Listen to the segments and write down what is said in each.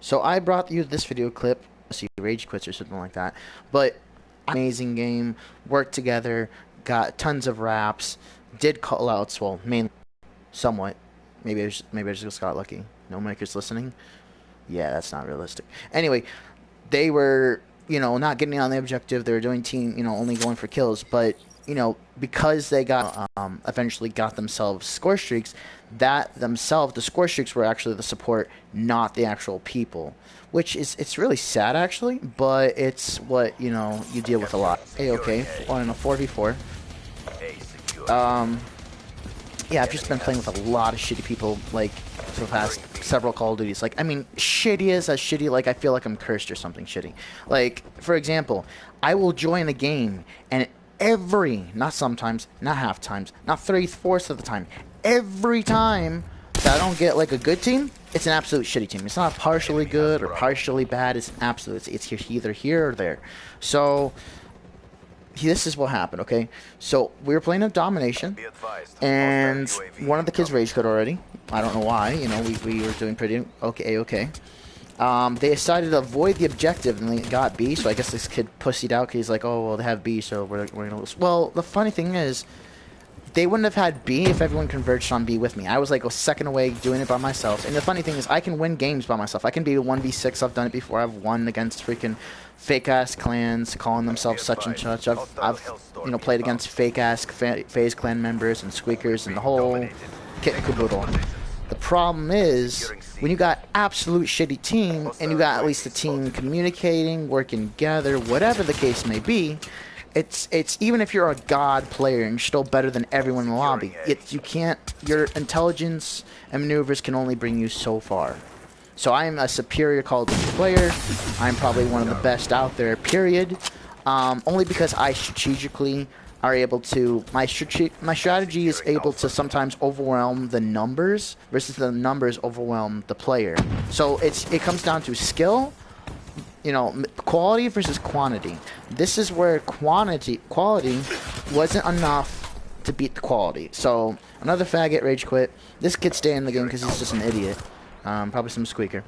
So I brought you this video clip, see rage quits or something like that. But amazing game, worked together, got tons of raps, did call outs, well, mainly, somewhat. Maybe I just got lucky. No makers listening. Yeah, that's not realistic. Anyway, they were, not getting on the objective. They were doing team, only going for kills. But, because they got, eventually got themselves score streaks, the score streaks were actually the support, not the actual people. Which it's really sad, actually. But it's what, you deal with a lot. A-okay, on a 4v4. Yeah, I've just been playing with a lot of shitty people, like, for the past several Call of Duties. Like, I mean, shitty is as shitty, like, I feel like I'm cursed or something shitty. Like, for example, I will join a game, and not sometimes, not half times, not 3/4 of the time, every time that I don't get, like, a good team, it's an absolute shitty team. It's not partially good or partially bad, it's an absolute, it's either here or there. So this is what happened, okay? So we were playing a domination, and one of the kids rage quit already. I don't know why. We were doing pretty okay. They decided to avoid the objective, and they got B. So I guess this kid pussied out because he's like, oh well, they have B, so we're gonna lose. Well, the funny thing is, they wouldn't have had B if everyone converged on B with me. I was like a second away doing it by myself. And the funny thing is, I can win games by myself. I can be 1v6. I've done it before. I've won against freaking fake-ass clans calling themselves such and such. I've played against fake-ass FaZe clan members and squeakers and the whole kit and caboodle. The problem is, when you got absolute shitty team, and you got at least a team communicating, working together, whatever the case may be, it's even if you're a god player and you're still better than everyone in the lobby, your intelligence and maneuvers can only bring you so far. So I'm a superior Call of Duty player. I'm probably one of the best out there, period. Only because I strategically are able to, my strategy is able to sometimes overwhelm the numbers versus the numbers overwhelm the player. So it comes down to skill, quality versus quantity. This is where quality wasn't enough to beat the quality. So another faggot rage quit. This kid stayed in the game because he's just an idiot. Probably some squeaker.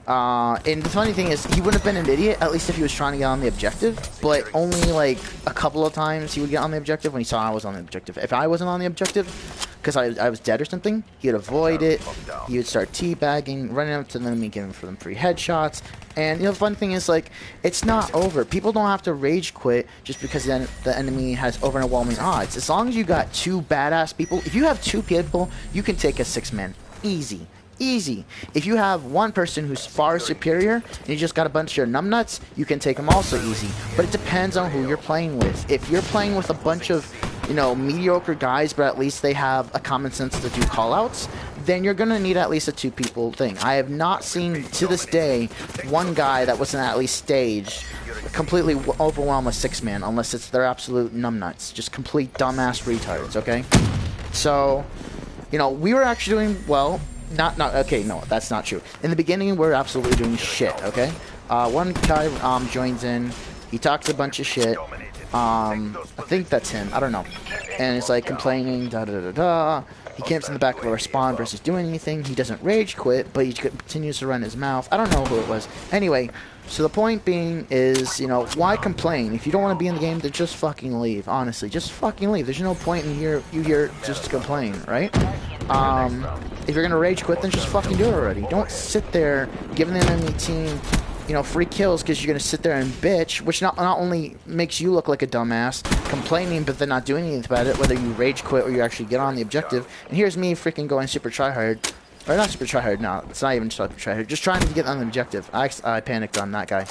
And the funny thing is, he would have been an idiot, at least if he was trying to get on the objective, but only like a couple of times he would get on the objective when he saw I was on the objective. If I wasn't on the objective, because I was dead or something, he would avoid it, he would start teabagging, running up to them and giving for them free headshots. And the fun thing is, like, it's not over. People don't have to rage quit just because then the enemy has overwhelming odds. As long as you got two badass people, if you have two people, you can take a 6-man. Easy. Easy. If you have one person who's far superior and you just got a bunch of numbnuts, you can take them also easy. But it depends on who you're playing with. If you're playing with a bunch of, mediocre guys, but at least they have a common sense to do callouts, then you're going to need at least a 2-people thing. I have not seen, to this day, one guy that wasn't at least staged completely overwhelm a 6-man unless it's their absolute numbnuts. Just complete dumbass retards, okay? So, we were actually doing well. Okay, no, that's not true. In the beginning, we're absolutely doing shit, okay? One guy joins in, he talks a bunch of shit. I think that's him, I don't know. And it's like complaining, da-da-da-da. He camps in the back of a spawn versus doing anything. He doesn't rage quit, but he continues to run his mouth. I don't know who it was. Anyway, so the point being is, why complain? If you don't want to be in the game, then just fucking leave, honestly. Just fucking leave. There's no point in you here just to complain, right? If you're gonna rage quit, then just fucking do it already. Don't sit there giving the enemy team, free kills because you're gonna sit there and bitch, which not only makes you look like a dumbass, complaining but then not doing anything about it, whether you rage quit or you actually get on the objective. And here's me freaking going super tryhard. Or not super tryhard, no, it's not even super tryhard. Just trying to get on the objective. I panicked on that guy.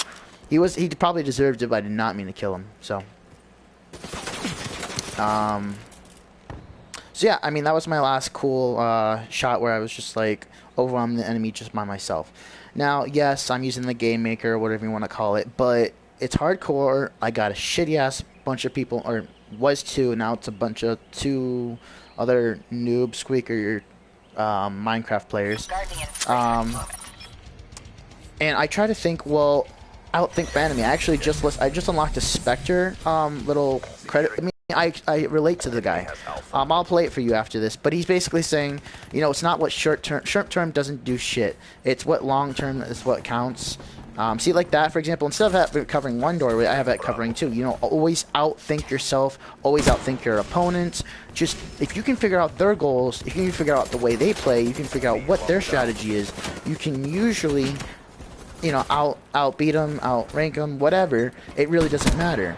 He probably deserved it, but I did not mean to kill him, so. So yeah, I mean, that was my last cool shot where I was just like overwhelming the enemy just by myself. Now, yes, I'm using the game maker or whatever you want to call it, but it's hardcore. I got a shitty ass bunch of people, or was two, now it's a bunch of 2 other noob squeaker Minecraft players. And I try to think, well, outthink my enemy. I just unlocked a Spectre little credit. I relate to the guy. I'll play it for you after this, but he's basically saying, you know, it's not what short term doesn't do shit. It's what long term is what counts. See, like that, for example, instead of that covering one doorway, I have that covering two. You know, always outthink yourself, always outthink your opponents. Just, if you can figure out their goals, if you can figure out the way they play, you can figure out what their strategy is, you can usually, you know, outbeat them, outrank them, whatever. It really doesn't matter.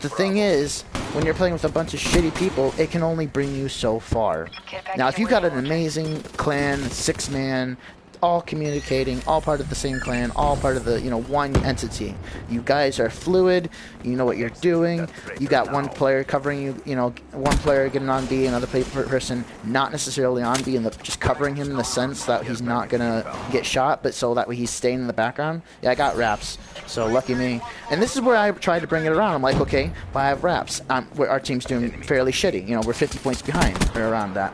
The thing is, when you're playing with a bunch of shitty people, it can only bring you so far. Now, if you got an amazing clan, 6-man, all communicating, all part of the same clan, all part of the, you know, one entity. You guys are fluid, you know what you're doing, you got one player covering you, you know, one player getting on B, another person not necessarily on B, and just covering him in the sense that he's not gonna get shot, but so that way he's staying in the background. Yeah, I got wraps, so lucky me. And this is where I tried to bring it around. I'm like, okay, well, I have wraps. Our team's doing fairly shitty. You know, we're 50 points behind, or around that.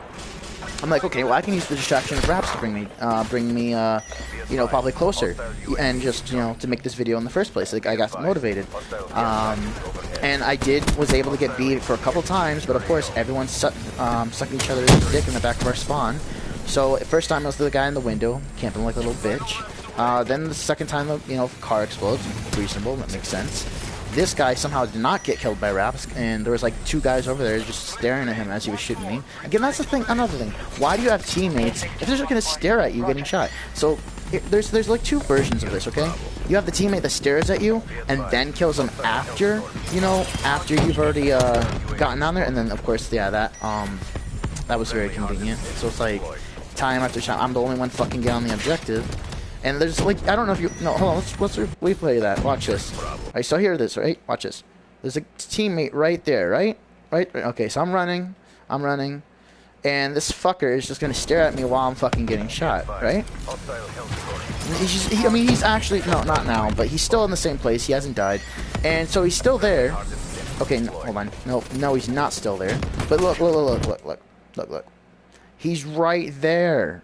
I'm like, okay, well, I can use the distraction of wraps to bring me, you know, probably closer, and just, you know, to make this video in the first place. Like, I got motivated, and I was able to get beat for a couple times, but of course, everyone's sucking each other's dick in the back of our spawn. So, first time I was the guy in the window, camping like a little bitch. Then the second time, you know, car explodes, reasonable, that makes sense. This guy somehow did not get killed by wraps, and there was like 2 guys over there just staring at him as he was shooting me. Again, that's the thing. Another thing. Why do you have teammates if they're just gonna stare at you getting shot? So there's like 2 versions of this. Okay, you have the teammate that stares at you and then kills them after, you know, after you've already gotten on there, and then of course, yeah, that was very convenient. So it's like time after time. I'm the only one fucking get on the objective. And there's like, I don't know if you, no, hold on, let's replay that. Watch this. I still hear this, right? Watch this. There's a teammate right there, right? Right? Okay, so I'm running, and this fucker is just gonna stare at me while I'm fucking getting shot, right? I mean, he's actually, no, not now, but he's still in the same place. He hasn't died. And so he's still there. Okay, no, hold on. No, he's not still there. But look. He's right there.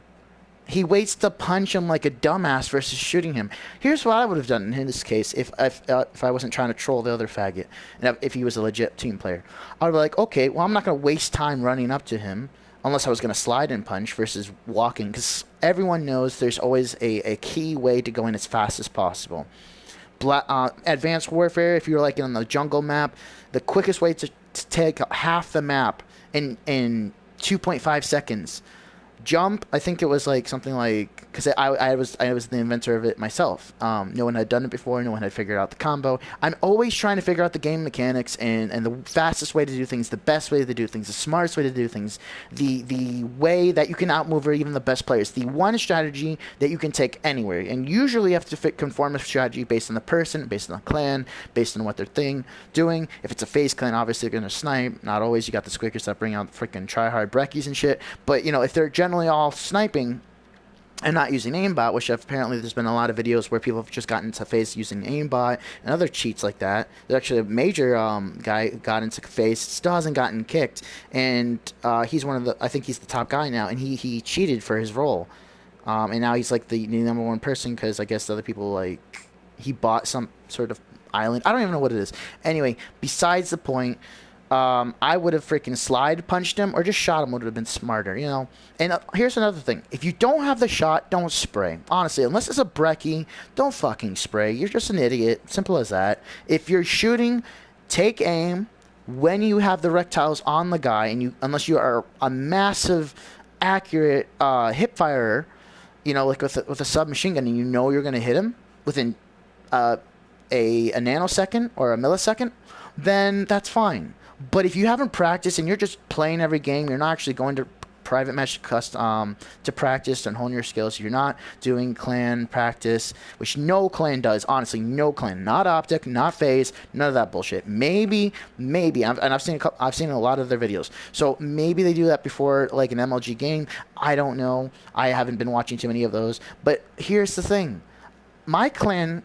He waits to punch him like a dumbass versus shooting him. Here's what I would have done in this case if I wasn't trying to troll the other faggot, and if he was a legit team player. I would be like, okay, well, I'm not going to waste time running up to him unless I was going to slide and punch versus walking, because everyone knows there's always a key way to go in as fast as possible. Advanced Warfare, if you're like on the jungle map, the quickest way to take half the map in 2.5 seconds. Jump, I think it was like something like, because I was the inventor of it myself. No one had done it before. No one had figured out the combo. I'm always trying to figure out the game mechanics and the fastest way to do things, the best way to do things, the smartest way to do things, the way that you can outmaneuver even the best players, the one strategy that you can take anywhere. And usually you have to conform a strategy based on the person, based on the clan, based on what they're doing. If it's a FaZe clan, obviously they're going to snipe. Not always. You got the squickers that bring out freaking tryhard breckies and shit. But, you know, if they're generally all sniping and not using aimbot, which apparently there's been a lot of videos where people have just gotten into FaZe using aimbot and other cheats like that. There's actually a major guy got into FaZe, still hasn't gotten kicked, and he's one of the, I think he's the top guy now, and he cheated for his role, and now he's like the number 1 person because I guess the other people, like, he bought some sort of island. I don't even know what it is. Anyway, besides the point. I would have freaking slide punched him or just shot him would have been smarter, you know. And here's another thing. If you don't have the shot, don't spray. Honestly, unless it's a brekkie, don't fucking spray. You're just an idiot. Simple as that. If you're shooting, take aim when you have the rectiles on the guy, and unless you are a massive, accurate hip firer, you know, like with a submachine gun, and you know you're going to hit him within a nanosecond or a millisecond, then that's fine. But if you haven't practiced and you're just playing every game, you're not actually going to private match to practice and hone your skills. You're not doing clan practice, which no clan does. Honestly, no clan. Not Optic, not FaZe, none of that bullshit. Maybe, and I've seen a lot of their videos. So maybe they do that before like an MLG game. I don't know. I haven't been watching too many of those. But here's the thing. My clan,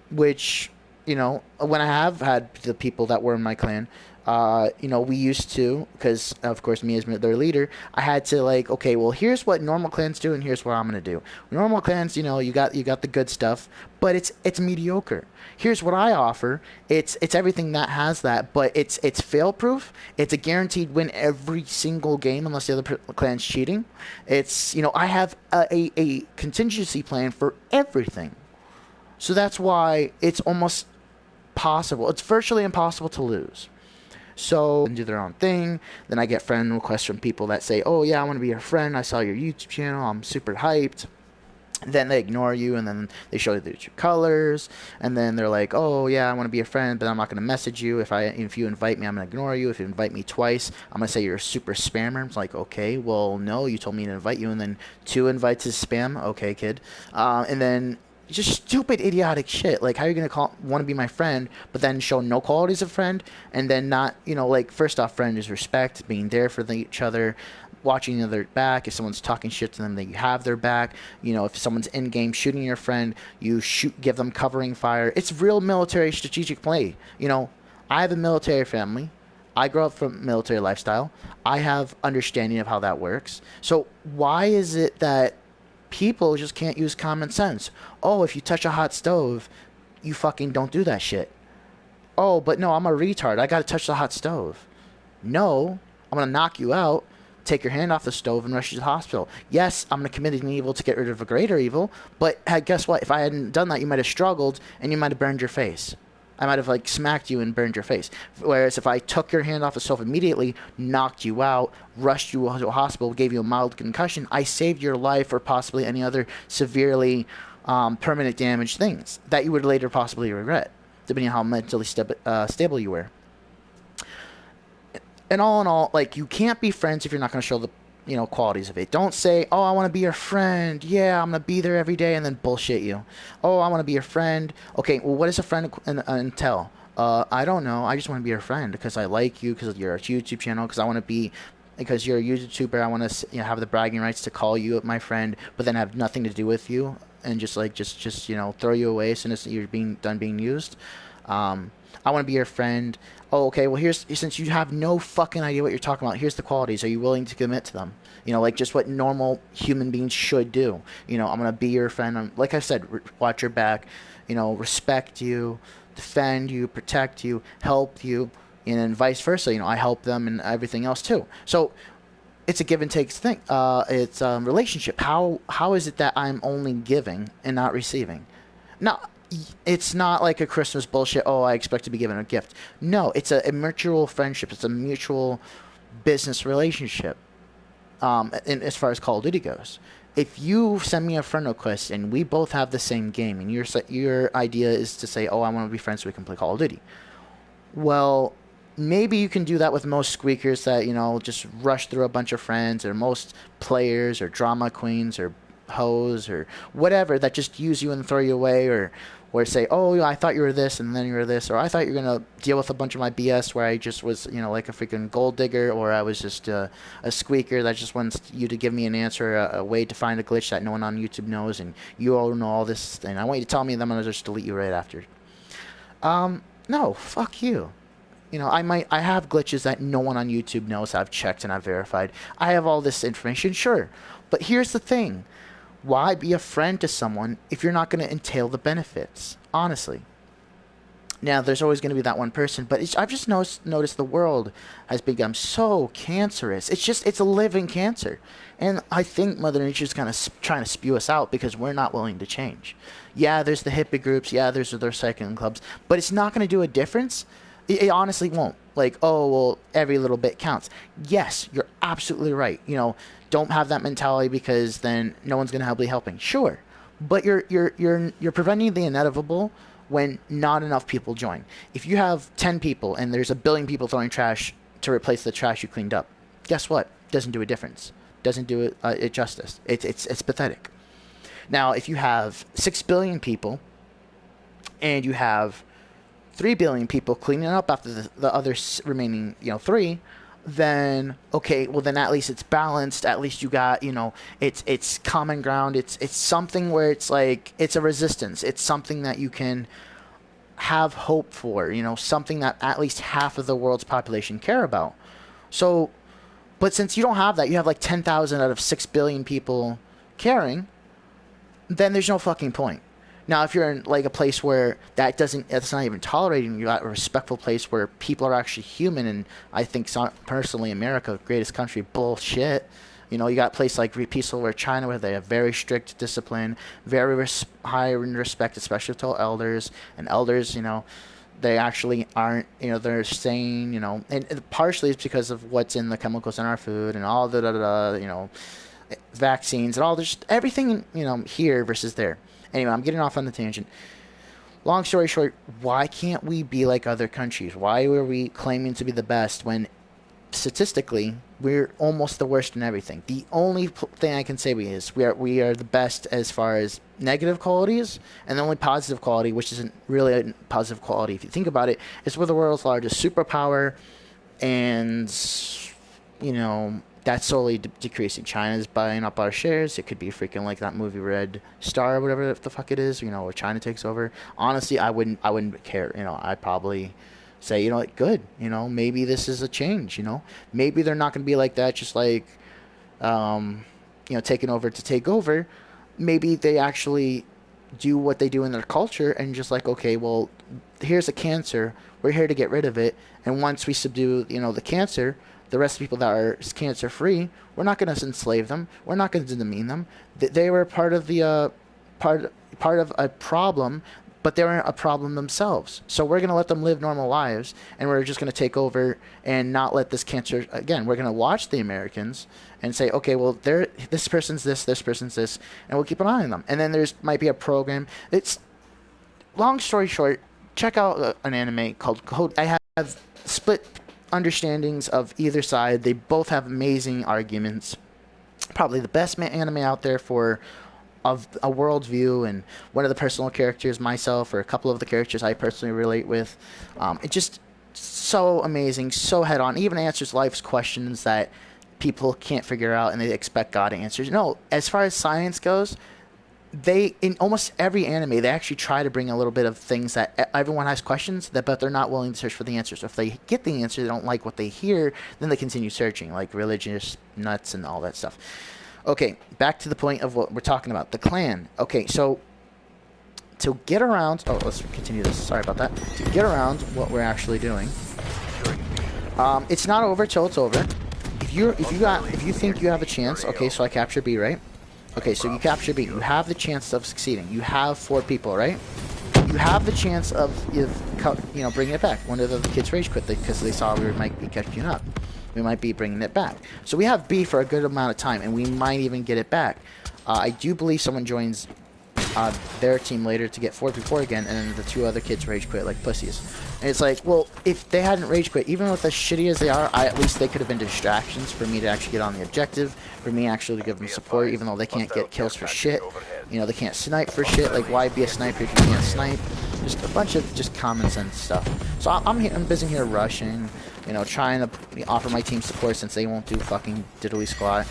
which, you know, when I have had the people that were in my clan, We used to, because of course me as their leader, I had to like, okay, well here's what normal clans do, and here's what I'm gonna do. Normal clans, you got the good stuff, but it's mediocre. Here's what I offer. It's everything that has that, but it's fail proof. It's a guaranteed win every single game unless the other clan's cheating. I have a contingency plan for everything. So that's why it's almost possible. It's virtually impossible to lose. So do their own thing. Then I get friend requests from people that say, "Oh yeah, I want to be your friend. I saw your YouTube channel. I'm super hyped." Then they ignore you, and then they show you their true colors, and then they're like, "Oh yeah, I want to be a friend, but I'm not going to message you. If you invite me, I'm going to ignore you. If you invite me twice, I'm going to say you're a super spammer." It's like, okay, well no, you told me to invite you, and then 2 invites is spam. Okay, kid. And then just stupid, idiotic shit. Like, how are you going to want to be my friend, but then show no qualities of friend, and then not, first off, friend is respect, being there for each other, watching the other back. If someone's talking shit to them, that you have their back. If someone's in-game shooting your friend, you give them covering fire. It's real military strategic play. I have a military family. I grew up from military lifestyle. I have understanding of how that works. So why is it that people just can't use common sense? Oh, if you touch a hot stove, you fucking don't do that shit. Oh, but no, I'm a retard. I gotta touch the hot stove. No, I'm gonna knock you out, take your hand off the stove, and rush you to the hospital. Yes, I'm gonna commit an evil to get rid of a greater evil, but guess what? If I hadn't done that, you might have struggled, and you might have burned your face. I might have smacked you and burned your face. Whereas if I took your hand off the stove immediately, knocked you out, rushed you to a hospital, gave you a mild concussion, I saved your life or possibly any other severely permanent damage things that you would later possibly regret, depending on how mentally stable you were. And all in all, you can't be friends if you're not going to show the qualities of it. Don't say, "Oh, I want to be your friend. Yeah, I'm going to be there every day," and then bullshit you. "Oh, I want to be your friend." Okay, well, what does a friend entail? I don't know. I just want to be your friend because I like you, because you're a YouTube channel, because you're a YouTuber. I want to have the bragging rights to call you my friend, but then have nothing to do with you and just throw you away as soon as you're done being used. I want to be your friend. Oh, okay, well, since you have no fucking idea what you're talking about, here's the qualities. Are you willing to commit to them? Just what normal human beings should do. I'm going to be your friend. Like I said, watch your back, respect you, defend you, protect you, help you, and then vice versa. I help them and everything else too. So it's a give and take thing. It's a relationship. How is it that I'm only giving and not receiving? Now, it's not like a Christmas bullshit, "Oh, I expect to be given a gift." No, it's a mutual friendship. It's a mutual business relationship. And as far as Call of Duty goes, if you send me a friend request and we both have the same game, and your idea is to say, "Oh, I want to be friends so we can play Call of Duty," well, maybe you can do that with most squeakers that just rush through a bunch of friends, or most players, or drama queens, or hoes, or whatever, that just use you and throw you away, or say, "Oh, I thought you were this, and then you were this," or "I thought you were going to deal with a bunch of my BS where I just was, like a freaking gold digger, or I was just a squeaker that just wants you to give me an answer, a way to find a glitch that no one on YouTube knows, and you all know all this, and I want you to tell me, and I'm going to just delete you right after." No, fuck you. I have glitches that no one on YouTube knows. I've checked and I've verified. I have all this information, sure. But here's the thing. Why be a friend to someone if you're not going to entail the benefits? Honestly. Now, there's always going to be that one person, but I've just noticed the world has become so cancerous. It's a living cancer. And I think Mother Nature's kind of trying to spew us out because we're not willing to change. Yeah, there's the hippie groups. Yeah, there's the cycling clubs. But it's not going to do a difference. It honestly won't. Oh, well, every little bit counts. Yes, you're absolutely right. Don't have that mentality because then no one's going to be helping. Sure, but you're preventing the inevitable when not enough people join. If you have 10 people and there's 1 billion people throwing trash to replace the trash you cleaned up, guess what? Doesn't do a difference. Doesn't do it justice. It's pathetic. Now, if you have 6 billion people and you have 3 billion people cleaning up after the other remaining 3, then okay, well then at least it's balanced. At least you got it's common ground. It's something where it's a resistance. It's something that you can have hope for, you know, something that at least half of the world's population care about. So, but since you don't have that, you have like 10,000 out of 6 billion people caring, then there's no fucking point. Now, if you're in like a place where that's not even tolerating, you got a respectful place where people are actually human, and I think personally, America, greatest country, bullshit. You know, you got a place like peaceful where China, where they have very strict discipline, very high in respect, especially to elders, and elders, you know, they actually aren't, you know, they're sane, you know, and partially it's because of what's in the chemicals in our food and all the you know, vaccines and all, there's everything, you know, here versus there. Anyway, I'm getting off on the tangent. Long story short, why can't we be like other countries? Why are we claiming to be the best when statistically we're almost the worst in everything? The only thing I can say is we are the best as far as negative qualities, and the only positive quality, which isn't really a positive quality if you think about it, is we're the world's largest superpower, and you know, that's slowly decreasing. China's buying up our shares. It could be freaking like that movie Red Star or whatever the fuck it is, you know, where China takes over. Honestly, I wouldn't care. You know, I'd probably say, you know, like, good. You know, maybe this is a change, you know. Maybe they're not going to be like that, just like, you know, taking over to take over. Maybe they actually do what they do in their culture and just like, okay, well, here's a cancer. We're here to get rid of it. And once we subdue, you know, the cancer, the rest of the people that are cancer-free, we're not going to enslave them. We're not going to demean them. They were part of the part of a problem, but they weren't a problem themselves. So we're going to let them live normal lives, and we're just going to take over and not let this cancer. Again, we're going to watch the Americans and say, okay, well, this person's this person's this, and we'll keep an eye on them. And then might be a program. It's long story short. Check out an anime called Code. I have split understandings of either side. They both have amazing arguments. Probably the best anime out there for of a worldview, and one of the personal characters, myself, or a couple of the characters I personally relate with. It just so amazing, so head on. Even answers life's questions that people can't figure out, and they expect God to answer. No, as far as science goes, they, in almost every anime, they actually try to bring a little bit of things that everyone has questions, but they're not willing to search for the answer. So if they get the answer, they don't like what they hear, then they continue searching, like religious nuts and all that stuff. Okay, back to the point of what we're talking about, the clan. Okay, so to get around, let's continue this. Sorry about that. To get around what we're actually doing, it's not over till it's over. If you think you have a chance, okay, so I capture B, right? Okay, so you capture B. You have the chance of succeeding. You have 4 people, right? You have the chance of, you know, bringing it back. One of the kids rage quit because they saw we might be catching up. We might be bringing it back. So we have B for a good amount of time, and we might even get it back. I do believe someone joins their team later to get 4v4 again, and then the 2 other kids rage quit like pussies. And it's like, well, if they hadn't rage quit, even with as shitty as they are, at least they could have been distractions for me to actually get on the objective, for me actually to give them support, even though they can't get kills for shit. You know, they can't snipe for shit. Like, why be a sniper if you can't snipe? Just a bunch of just common sense stuff. So I'm busy here rushing, you know, trying to offer my team support since they won't do fucking diddly squat.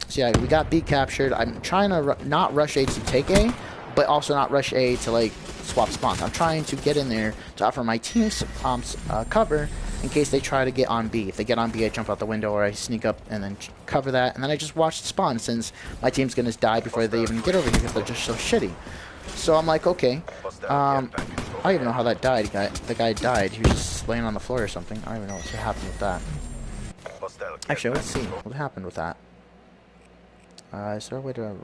So yeah, we got B captured. I'm trying to not rush A to take A, but also not rush A to like swap spawns. I'm trying to get in there to offer my team cover in case they try to get on B. If they get on B, I jump out the window or I sneak up and then cover that, and then I just watch the spawn since my team's gonna die before they even get over here because they're just so shitty. So I'm like, okay, I don't even know how that died. The guy died. He was just laying on the floor or something. I don't even know what happened with that. Actually, let's see what happened with that. Is there a way to... Okay.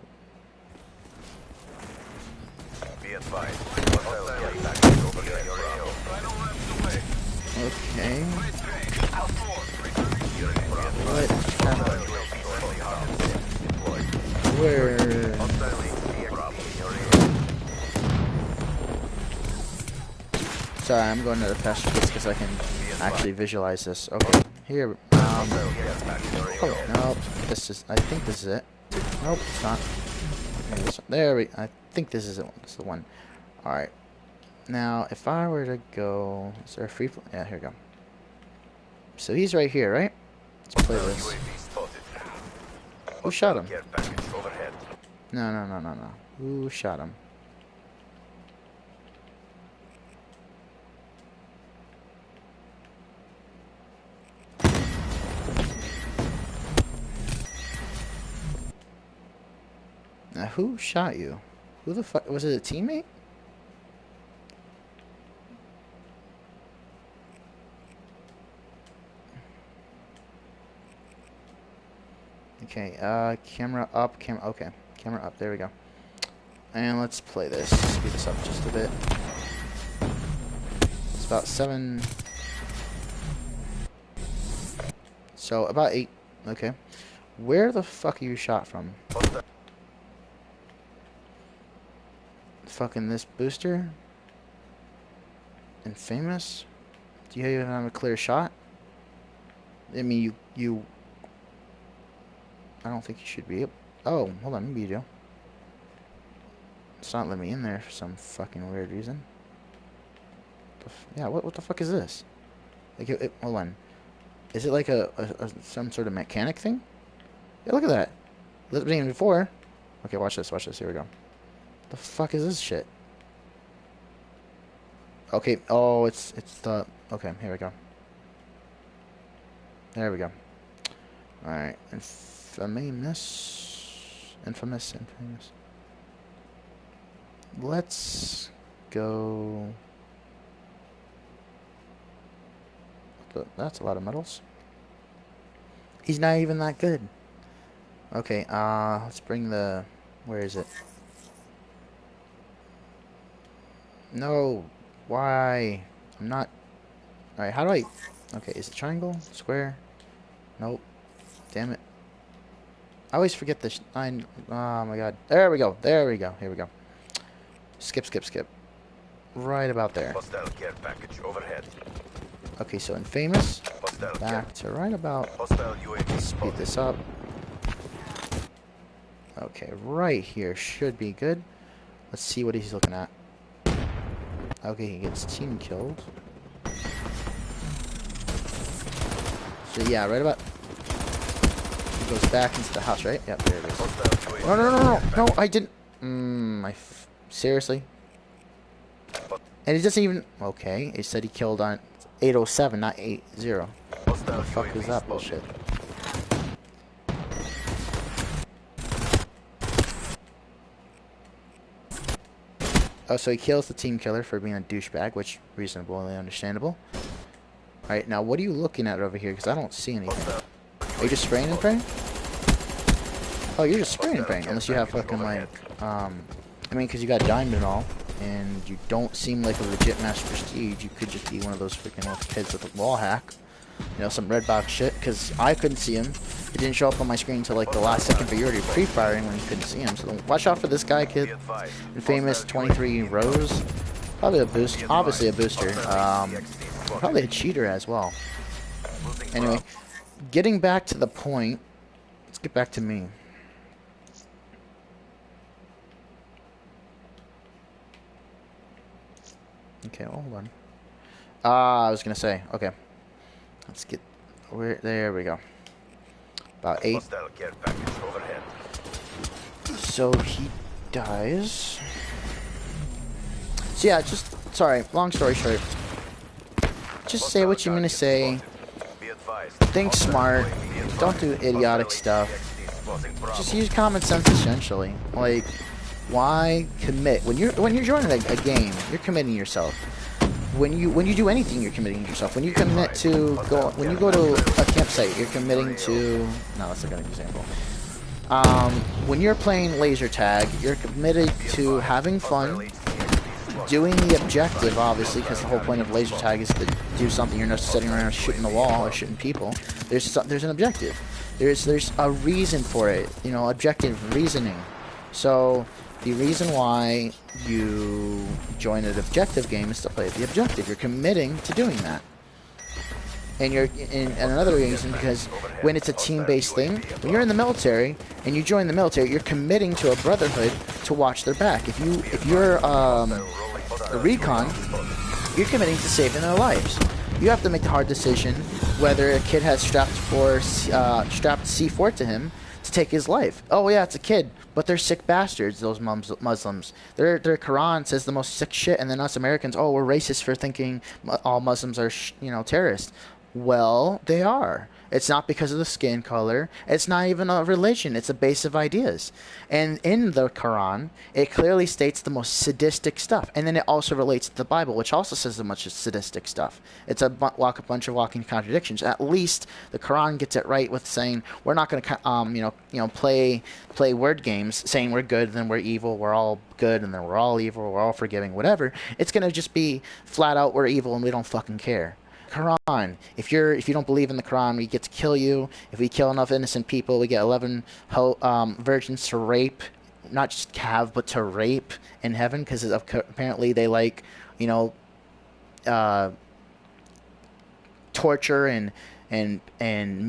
What happened? Where... Sorry, I'm going to the pasture because I can actually visualize this. Okay, here. Oh, no, this is... I think this is it. Nope, it's not. There we... I think this is it. This is the one. Alright. Now, if I were to go... Is there a free... Yeah, here we go. So he's right here, right? Let's play this. Who shot him? No. Who shot him? Now, who shot you? Who the fuck? Was it a teammate? Okay, camera up, okay, camera up, there we go. And let's play this, speed this up just a bit. It's about 7, so about 8, okay. Where the fuck are you shot from? Fucking this booster? Infamous? Do you even have a clear shot? I mean, you I don't think you should be able... Oh, hold on, maybe you do. It's not letting me in there for some fucking weird reason. Yeah, what the fuck is this? Like, hold on. Is it like some sort of mechanic thing? Yeah, look at that. Let me in before. Okay, watch this, here we go. The fuck is this shit? Okay, oh, it's the... Okay, here we go. There we go. Alright, infamous. Let's go... That's a lot of medals. He's not even that good. Okay, let's bring the... Where is it? No, why? I'm not... Alright, how do I... Okay, is it triangle? Square? Nope. Damn it. I always forget this. Oh my god. There we go. Here we go. Skip. Right about there. Hostile care package overhead. Okay, so infamous. Back to right about. Speed this up. Okay, right here should be good. Let's see what he's looking at. Okay, he gets team killed. So yeah, right about. He goes back into the house, right? Yep, there it is. No, I didn't. Seriously? And he doesn't even. Okay, he said he killed on 807, not 80. What the fuck is that bullshit? Oh, so he kills the team killer for being a douchebag, which reasonable and understandable. Alright, now what are you looking at over here? Because I don't see anything. Are you just spraying and praying? Oh, you're just spraying and praying. Unless you have fucking like, I mean, because you got diamond and all, and you don't seem like a legit Master Prestige. You could just be one of those freaking little kids with a wall hack. You know, some red box shit, because I couldn't see him. It didn't show up on my screen until like the last second, but you're already pre-firing when you couldn't see him. So watch out for this guy, kid. Infamous 23 Rose. Probably a booster. Obviously a booster. Probably a cheater as well. Anyway, getting back to the point. Let's get back to me. Okay, hold on. I was gonna say, okay. Let's get there we go. About 8. So he dies. So yeah, just sorry, long story short. Just say what you're gonna say. Think smart. Don't do idiotic stuff. Just use common sense essentially. Like, why commit when you're joining a game, you're committing yourself. When you do anything, you're committing yourself. When you commit to when you go to a campsite, you're committing to. No, that's a good example. When you're playing laser tag, you're committed to having fun, doing the objective, obviously, because the whole point of laser tag is to do something. You're not sitting around shooting the wall or shooting people. There's an objective. There's a reason for it. You know, objective reasoning. So the reason why you join an objective game is to play the objective. You're committing to doing that. And another reason, because when it's a team-based thing, when you're in the military and you join the military, you're committing to a brotherhood to watch their back. If you're a recon, you're committing to saving their lives. You have to make the hard decision whether a kid has strapped C4 to him to take his life. Oh yeah, it's a kid, but they're sick bastards. Those Muslims. Their Quran says the most sick shit, and then us Americans, oh, we're racist for thinking all Muslims are terrorists. Well, they are. It's not because of the skin color. It's not even a religion. It's a base of ideas. And in the Quran, it clearly states the most sadistic stuff. And then it also relates to the Bible, which also says a bunch of sadistic stuff. It's a bunch of walking contradictions. At least the Quran gets it right with saying we're not going to, play word games, saying we're good, then we're evil, we're all good, and then we're all evil, we're all forgiving, whatever. It's going to just be flat out we're evil and we don't fucking care. Quran. If you don't believe in the Quran, we get to kill you. If we kill enough innocent people, we get 11 virgins to rape, not just have, but to rape in heaven, because apparently they like, torture and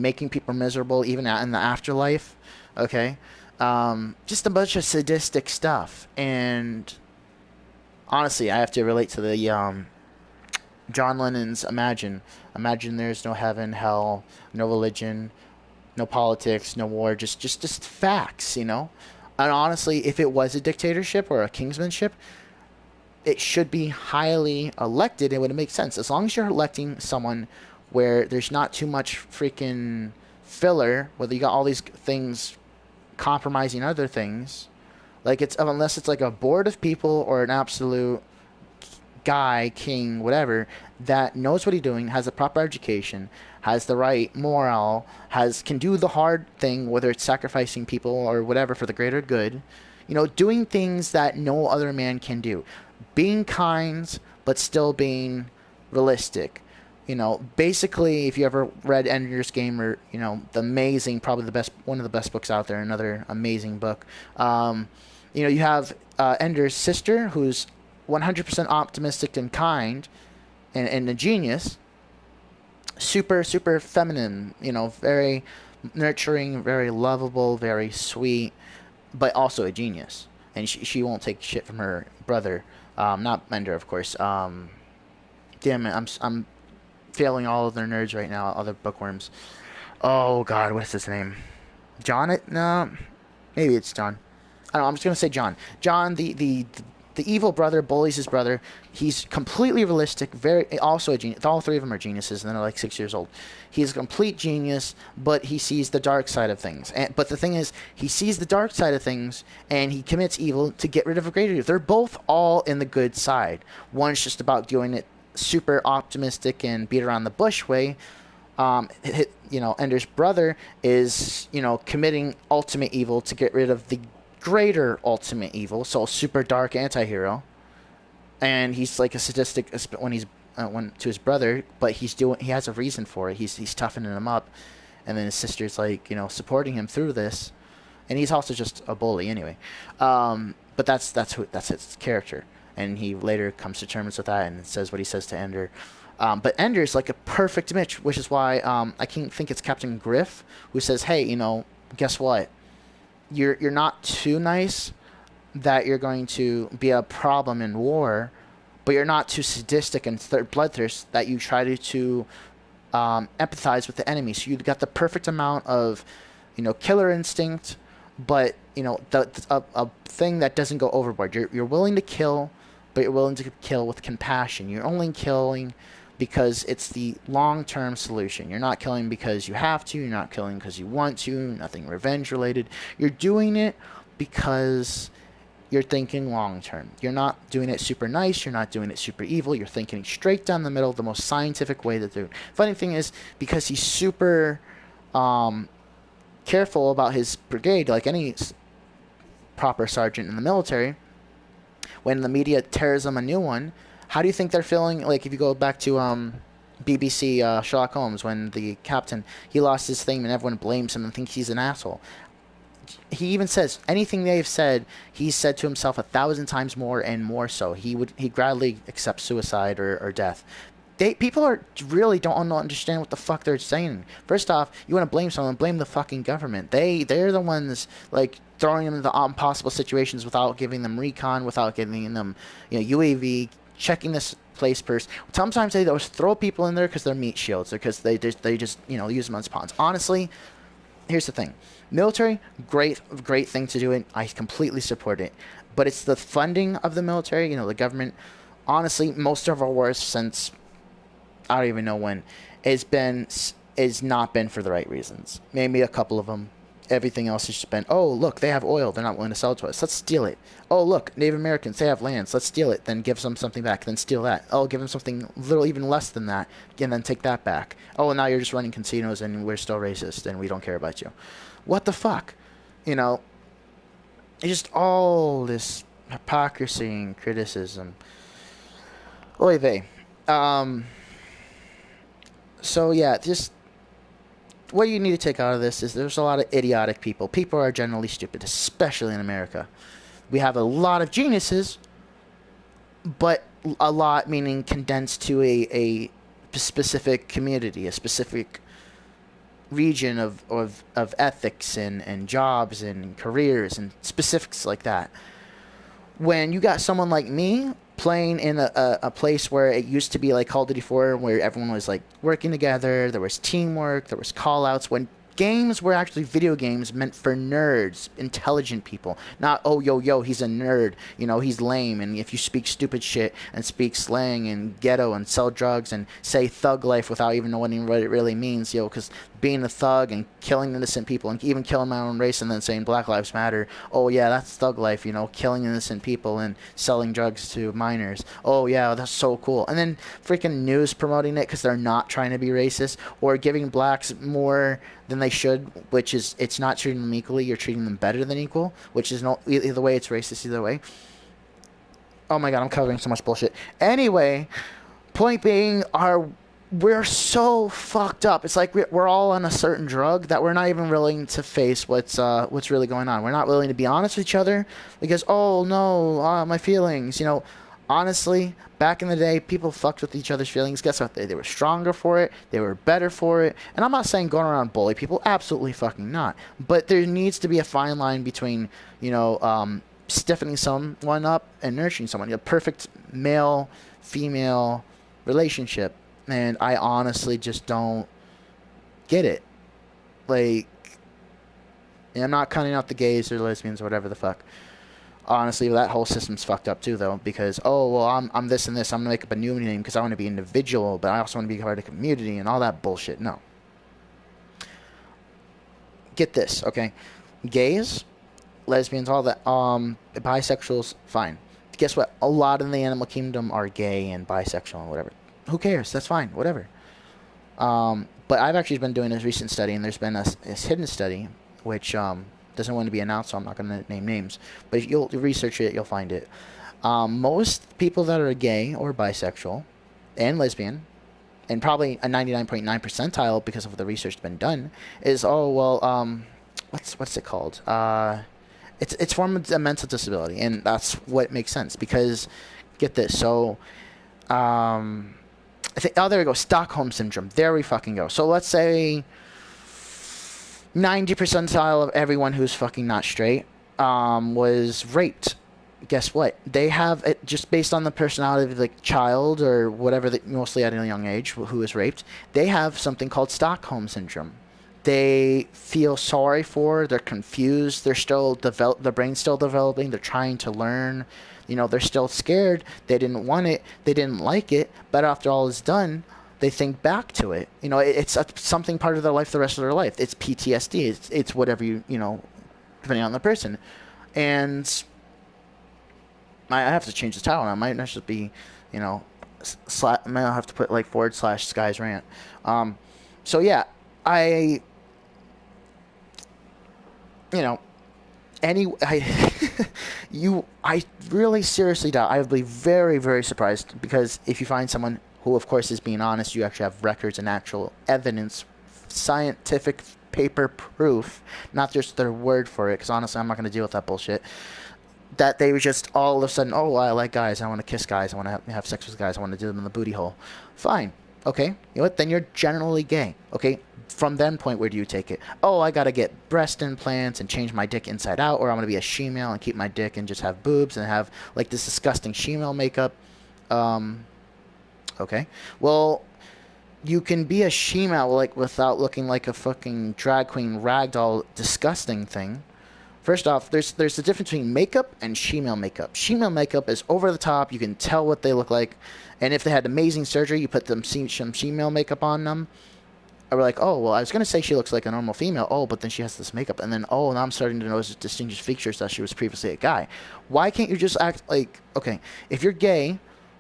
making people miserable even in the afterlife. Okay, just a bunch of sadistic stuff. And honestly, I have to relate to the John Lennon's Imagine there's no heaven, hell, no religion, no politics, no war, just facts, And honestly, if it was a dictatorship or a kingsmanship, it should be highly elected. It would make sense. As long as you're electing someone where there's not too much freaking filler, whether you got all these things compromising other things, like unless it's like a board of people or an absolute guy, king, whatever, that knows what he's doing, has a proper education, has the right morale, can do the hard thing, whether it's sacrificing people or whatever for the greater good, doing things that no other man can do, being kind but still being realistic. Basically, if you ever read Ender's Game or the amazing, probably one of the best books out there, another amazing book. You have Ender's sister, who's 100% optimistic and kind, and a genius. Super, super feminine, very nurturing, very lovable, very sweet, but also a genius. And she won't take shit from her brother. Not Ender, of course. Damn it, I'm failing all of their nerds right now, other bookworms. Oh, God, what is his name? John? No, maybe it's John. I don't know, I'm just going to say John. John, the evil brother, bullies his brother. He's completely realistic, also a genius. All three of them are geniuses, and they're like 6 years old. He's a complete genius, but he sees the dark side of things. But the thing is, he sees the dark side of things, and he commits evil to get rid of a greater evil. They're both all in the good side. One's just about doing it super optimistic and beat around the bush way. Ender's brother is, committing ultimate evil to get rid of the greater ultimate evil, so super dark anti-hero, and he's like a sadistic when he's to his brother, but he has a reason for it. He's toughening him up, and then his sister's like supporting him through this, and he's also just a bully anyway. But that's his character, and he later comes to terms with that and says what he says to Ender. But Ender's like a perfect match, which is why I think it's Captain Griff who says, "Hey, guess what? You're not too nice that you're going to be a problem in war, but you're not too sadistic and bloodthirst that you try to empathize with the enemy. So you've got the perfect amount of, killer instinct, but a thing that doesn't go overboard. You're willing to kill, but you're willing to kill with compassion. You're only killing because it's the long-term solution. You're not killing because you have to. You're not killing because you want to. Nothing revenge-related. You're doing it because you're thinking long-term. You're not doing it super nice. You're not doing it super evil. You're thinking straight down the middle, the most scientific way to do it. Funny thing is, because he's super careful about his brigade, like any proper sergeant in the military, when the media tears him a new one, how do you think they're feeling? Like if you go back to BBC Sherlock Holmes, when the captain, he lost his thing and everyone blames him and thinks he's an asshole. He even says anything they've said, he's said to himself 1,000 times more and more so. He gladly accept suicide or death. People really don't understand what the fuck they're saying. First off, you want to blame someone, blame the fucking government. They're the ones like throwing them into impossible situations without giving them recon, without giving them UAV, checking this place first. Sometimes they just throw people in there because they're meat shields, or because they just use them as pawns. Honestly, here's the thing: military, great thing to do it. I completely support it, but it's the funding of the military. The government. Honestly, most of our wars since I don't even know when has been has not been for the right reasons. Maybe a couple of them. Everything else has just been, oh, look, they have oil. They're not willing to sell it to us. Let's steal it. Oh, look, Native Americans, they have lands. Let's steal it. Then give them something back. Then steal that. Oh, give them something little even less than that. And then take that back. Oh, and now you're just running casinos and we're still racist and we don't care about you. What the fuck? You know, it's just all this hypocrisy and criticism. Oy vey. So, yeah, just what you need to take out of this is there's a lot of idiotic people. People are generally stupid, especially in America. We have a lot of geniuses, but a lot meaning condensed to a specific community, a specific region of ethics and jobs and careers and specifics like that. When you got someone like me playing in a place where it used to be like Call of Duty 4, where everyone was like working together, there was teamwork, there was call-outs, when games were actually video games meant for nerds, intelligent people. Not, oh, yo, he's a nerd, you know, he's lame, and if you speak stupid shit and speak slang and ghetto and sell drugs and say thug life without even knowing what it really means, yo, because being a thug and killing innocent people and even killing my own race and then saying Black Lives Matter, oh, yeah, that's thug life, you know, killing innocent people and selling drugs to minors. Oh, yeah, that's so cool. And then freaking news promoting it because they're not trying to be racist, or giving blacks more than they should, which is, it's not treating them equally, you're treating them better than equal, which is no, either way, it's racist either way. Oh my god, I'm covering so much bullshit. Anyway, point being, we're so fucked up. It's like we're all on a certain drug that we're not even willing to face what's really going on. We're not willing to be honest with each other because, oh no, my feelings, you know. Honestly, back in the day, people fucked with each other's feelings. Guess what? They were stronger for it. They were better for it. And I'm not saying going around bully people. Absolutely fucking not. But there needs to be a fine line between, you know, stiffening someone up and nurturing someone. A perfect male-female relationship. And I honestly just don't get it. Like, I'm not cutting out the gays or lesbians or whatever the fuck. Honestly, that whole system's fucked up too, though, because, oh, well, I'm this and this. I'm going to make up a new name because I want to be individual, but I also want to be part of the community and all that bullshit. No. Get this, okay? Gays, lesbians, all that, bisexuals, fine. Guess what? A lot in the animal kingdom are gay and bisexual and whatever. Who cares? That's fine. Whatever. But I've actually been doing this recent study, and there's been this hidden study, which doesn't want to be announced, so I'm not going to name names. But if you'll research it, you'll find it. Most people that are gay or bisexual and lesbian, and probably a 99.9 percentile because of the research that's been done, is, oh, well, what's it called? It's from a mental disability, and that's what makes sense, because, get this, so, I think, oh, there we go, Stockholm Syndrome. There we fucking go. So let's say 90 percentile of everyone who's fucking not straight was raped. Guess what? They have it just based on the personality of the child or whatever, mostly at a young age, who is raped. They have something called Stockholm Syndrome. They feel sorry for, they're confused, they're still their brain's still developing, they're trying to learn. You know, they're still scared, they didn't want it, they didn't like it, but after all is done, they think back to it. You know, it's something part of their life the rest of their life. It's PTSD. It's whatever you know, depending on the person. And I have to change the title. I might not just be, you know, I might have to put like / Sky's rant. So yeah, I really seriously doubt. I would be very, very surprised, because if you find someone who, of course, is being honest, you actually have records and actual evidence, scientific paper proof, not just their word for it, because honestly, I'm not going to deal with that bullshit, that they were just all of a sudden, oh, I like guys, I want to kiss guys, I want to have sex with guys, I want to do them in the booty hole. Fine. Okay. You know what? Then you're generally gay. Okay. From then point, where do you take it? Oh, I got to get breast implants and change my dick inside out, or I'm going to be a she-male and keep my dick and just have boobs and have like this disgusting she-male makeup. Okay. Well, you can be a she-male like without looking like a fucking drag queen ragdoll disgusting thing. First off, there's a difference between makeup and she-male makeup. She-male makeup is over the top. You can tell what they look like. And if they had amazing surgery, you put some she-male makeup on them. Or we're like, oh, well, I was going to say she looks like a normal female. Oh, but then she has this makeup. And then, oh, now I'm starting to notice distinguished features that she was previously a guy. Why can't you just act like, okay, if you're gay,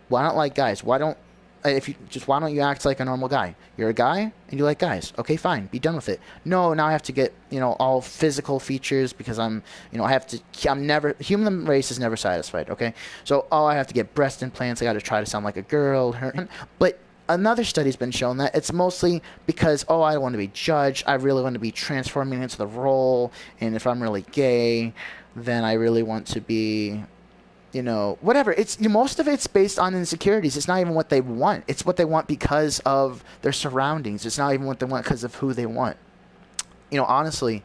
why not like guys? Why don't you act like a normal guy? You're a guy and you like guys. Okay, fine. Be done with it. No, now I have to get, all physical features because I'm never, human race is never satisfied, okay? So, I have to get breast implants. I got to try to sound like a girl. But another study's been shown that it's mostly because, I don't want to be judged. I really want to be transforming into the role. And if I'm really gay, then I really want to be, whatever. It's most of it's based on insecurities. It's not even what they want. It's what they want because of their surroundings. It's not even what they want because of who they want. Honestly,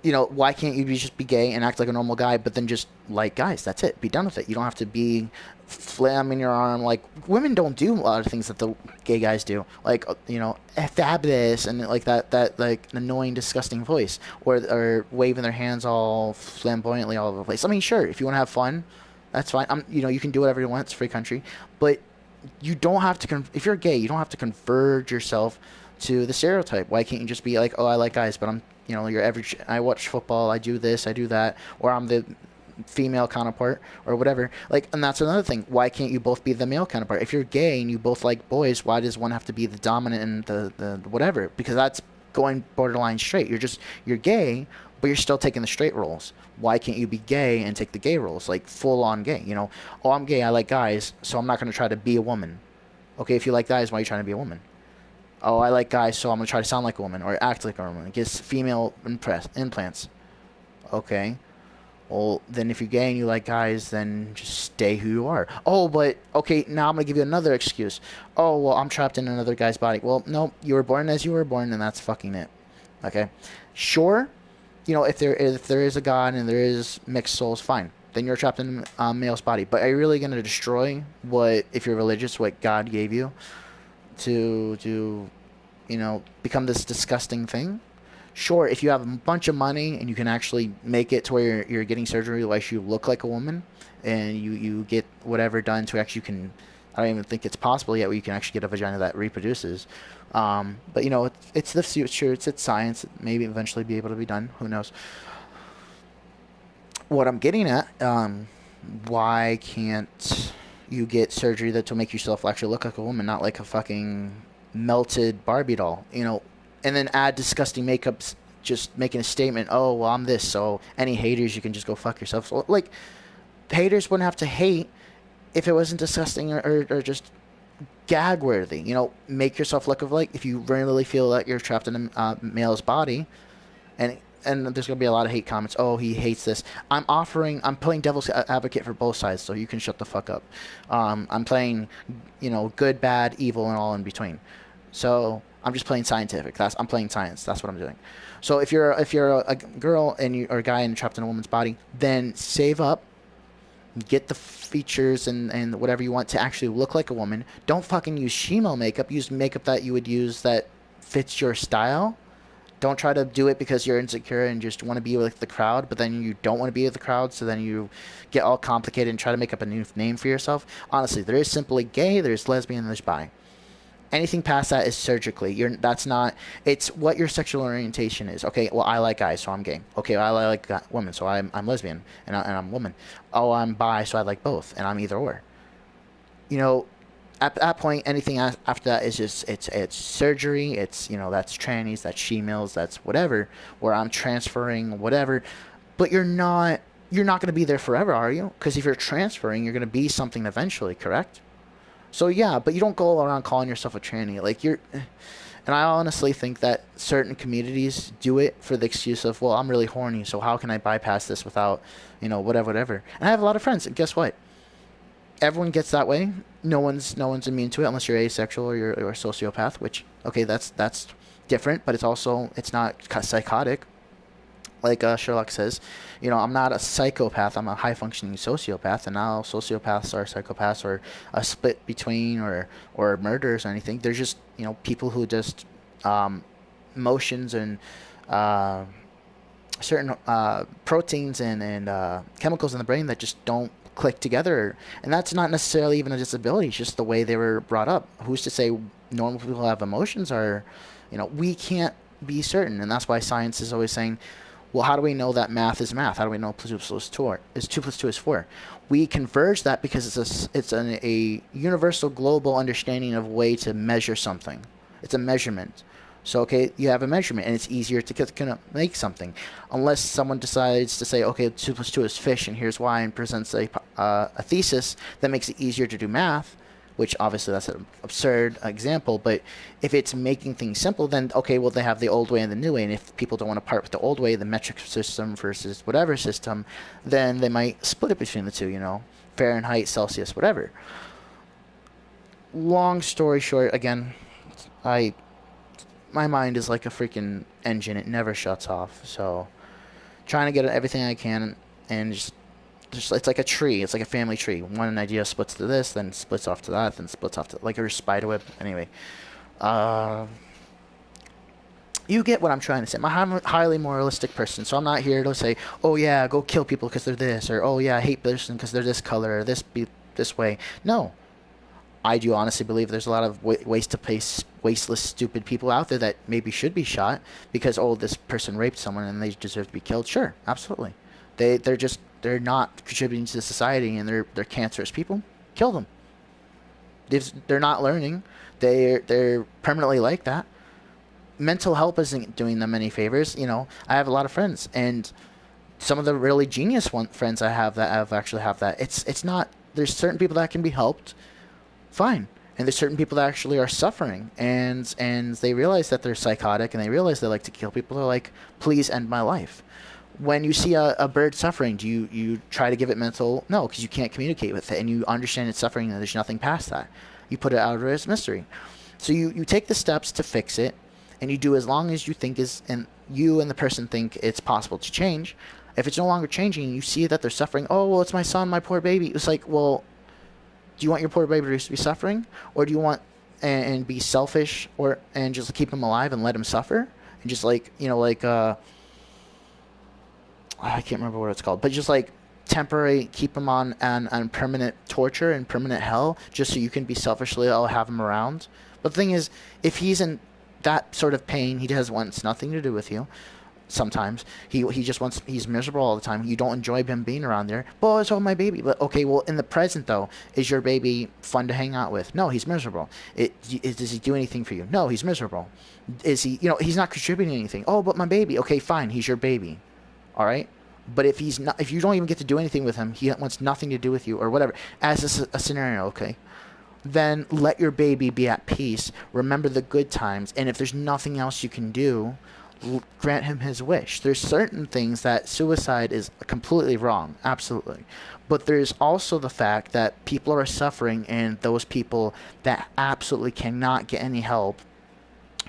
why can't you just be gay and act like a normal guy, but then just like guys? That's it. Be done with it. You don't have to be flamming your arm. Like, women don't do a lot of things that the gay guys do. Like, fabulous and like that like annoying, disgusting voice, or waving their hands all flamboyantly all over the place. I mean, sure, if you want to have fun, that's fine. You can do whatever you want. It's a free country, but you don't have to. If you're gay, you don't have to converge yourself to the stereotype. Why can't you just be like, I like guys, but I'm your average, I watch football, I do this, I do that, or I'm the female counterpart, or whatever. Like, and that's another thing. Why can't you both be the male counterpart? If you're gay and you both like boys, why does one have to be the dominant and the whatever? Because that's going borderline straight. You're gay, but you're still taking the straight roles. Why can't you be gay and take the gay roles? Like, full on gay, I'm gay, I like guys, so I'm not going to try to be a woman. Okay, if you like guys, why are you trying to be a woman? I like guys, so I'm going to try to sound like a woman or act like a woman. Get female implants. Okay. Well, then if you're gay and you like guys, then just stay who you are. But, okay, now I'm going to give you another excuse. Well, I'm trapped in another guy's body. Well, no, you were born as you were born, and that's fucking it. Okay? Sure, if there is a God and there is mixed souls, fine. Then you're trapped in a male's body. But are you really going to destroy if you're religious, what God gave you? To become this disgusting thing? Sure, if you have a bunch of money and you can actually make it to where you're getting surgery like you look like a woman, and you get whatever done to actually I don't even think it's possible yet where you can actually get a vagina that reproduces. But it's the future, it's science. It may eventually be able to be done. Who knows? What I'm getting at, why can't you get surgery that to make yourself actually look like a woman, not like a fucking melted Barbie doll, and then add disgusting makeups, just making a statement, well, I'm this, so any haters, you can just go fuck yourself. So, like, haters wouldn't have to hate if it wasn't disgusting or just gag worthy. Make yourself look like, if you really feel that you're trapped in a male's body, and there's going to be a lot of hate comments. He hates this. I'm playing devil's advocate for both sides, so you can shut the fuck up. I'm playing, good, bad, evil, and all in between. So I'm just playing scientific. I'm playing science. That's what I'm doing. So if you're a girl or a guy and trapped in a woman's body, then save up, get the features and whatever you want to actually look like a woman. Don't fucking use shemale makeup. Use makeup that you would use that fits your style. Don't try to do it because you're insecure and just want to be with the crowd, but then you don't want to be with the crowd, so then you get all complicated and try to make up a new name for yourself. Honestly, there is simply gay, there's lesbian, there's bi. Anything past that is surgically. It's what your sexual orientation is. Okay, well, I like guys, so I'm gay. Okay, well, I like women, so I'm lesbian, and I'm woman. I'm bi, so I like both, and I'm either or. At that point, anything after that is just it's surgery. It's that's trannies, that's she-males, that's whatever. Where I'm transferring whatever, but you're not going to be there forever, are you? Because if you're transferring, you're going to be something eventually, correct? So yeah, but you don't go around calling yourself a tranny. Like and I honestly think that certain communities do it for the excuse of, well, I'm really horny, so how can I bypass this without whatever. And I have a lot of friends, and guess what? Everyone gets that way. No one's immune to it unless you're asexual or you're a sociopath, which, okay, that's different, but it's not psychotic. Like Sherlock says, I'm not a psychopath, I'm a high-functioning sociopath, and now sociopaths are psychopaths or a split between or murderers or anything. They're just, people who just emotions and certain proteins and chemicals in the brain that just don't click together. And that's not necessarily even a disability. It's just the way they were brought up. Who's to say normal people have emotions? Or, we can't be certain. And that's why science is always saying, well, how do we know that math is math? How do we know 2 plus 2 is 4? We converge that because it's a universal global understanding of a way to measure something. It's a measurement. So, okay, you have a measurement, and it's easier to make something. Unless someone decides to say, okay, 2 plus 2 is fish, and here's why, and presents a thesis that makes it easier to do math, which obviously that's an absurd example, but if it's making things simple, then, okay, well, they have the old way and the new way, and if people don't want to part with the old way, the metric system versus whatever system, then they might split it between the two, Fahrenheit, Celsius, whatever. Long story short, again, my mind is like a freaking engine. It never shuts off. So trying to get everything I can, and just it's like a tree. It's like a family tree. One idea splits to this, then splits off to that, then splits off to like a spider web. Anyway, you get what I'm trying to say. I'm a highly moralistic person, so I'm not here to say, oh yeah, go kill people because they're this, or oh yeah, I hate this person because they're this color, or this way. No. I do honestly believe there's a lot of wasteless, stupid people out there that maybe should be shot because, oh, this person raped someone and they deserve to be killed. Sure, absolutely. They're not contributing to the society, and they're cancerous people. Kill them. They're not learning. They're permanently like that. Mental health isn't doing them any favors. I have a lot of friends, and some of the really genius friends I have that actually have that. It's not. There's certain people that can be helped. Fine. And there's certain people that actually are suffering, and they realize that they're psychotic, and they realize they like to kill people. They're like, please end my life. When you see a bird suffering, do you try to give it mental? No, because you can't communicate with it, and you understand it's suffering, and there's nothing past that. You put it out of its mystery. So you take the steps to fix it, and you do as long as you think and you and the person think it's possible to change. If it's no longer changing, and you see that they're suffering, oh, well, it's my son, my poor baby. It's like, well, do you want your poor baby to be suffering, or do you want and be selfish, and just keep him alive and let him suffer, and just I can't remember what it's called, but just like temporary keep him on permanent torture and permanent hell, just so you can be selfishly have him around. But the thing is, if he's in that sort of pain, he wants nothing to do with you. Sometimes he's miserable all the time. You don't enjoy him being around there. Well, it's all my baby. But okay, well, in the present though, is your baby fun to hang out with? No, he's miserable. Does he do anything for you? No, he's miserable. Is he? He's not contributing anything. Oh, but my baby. Okay, fine. He's your baby. All right. But if you don't even get to do anything with him, he wants nothing to do with you or whatever. As a scenario, okay. Then let your baby be at peace. Remember the good times, and if there's nothing else you can do, grant him his wish. There's certain things that suicide is completely wrong, absolutely. But there's also the fact that people are suffering, and those people that absolutely cannot get any help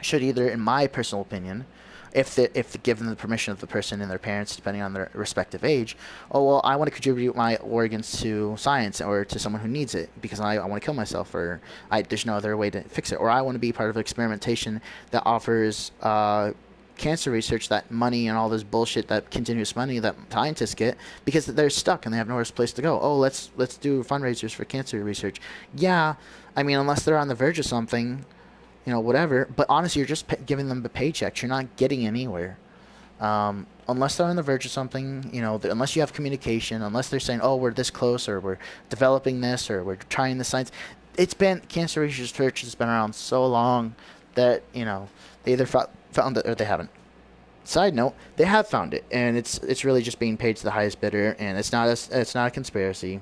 should either, in my personal opinion, if given the permission of the person and their parents, depending on their respective age, oh, well, I want to contribute my organs to science or to someone who needs it because I want to kill myself, or there's no other way to fix it, or I want to be part of experimentation that offers cancer research, that money and all this bullshit, that continuous money that scientists get because they're stuck and they have nowhere place to go. Oh, let's do fundraisers for cancer research. Yeah, I mean, unless they're on the verge of something, whatever. But honestly, you're just giving them the paychecks. You're not getting anywhere. Unless they're on the verge of something, unless you have communication, unless they're saying, oh, we're this close, or we're developing this, or we're trying the science. Cancer research has been around so long that, they either found it or they haven't. Side note, they have found it, and it's really just being paid to the highest bidder, and it's not a conspiracy.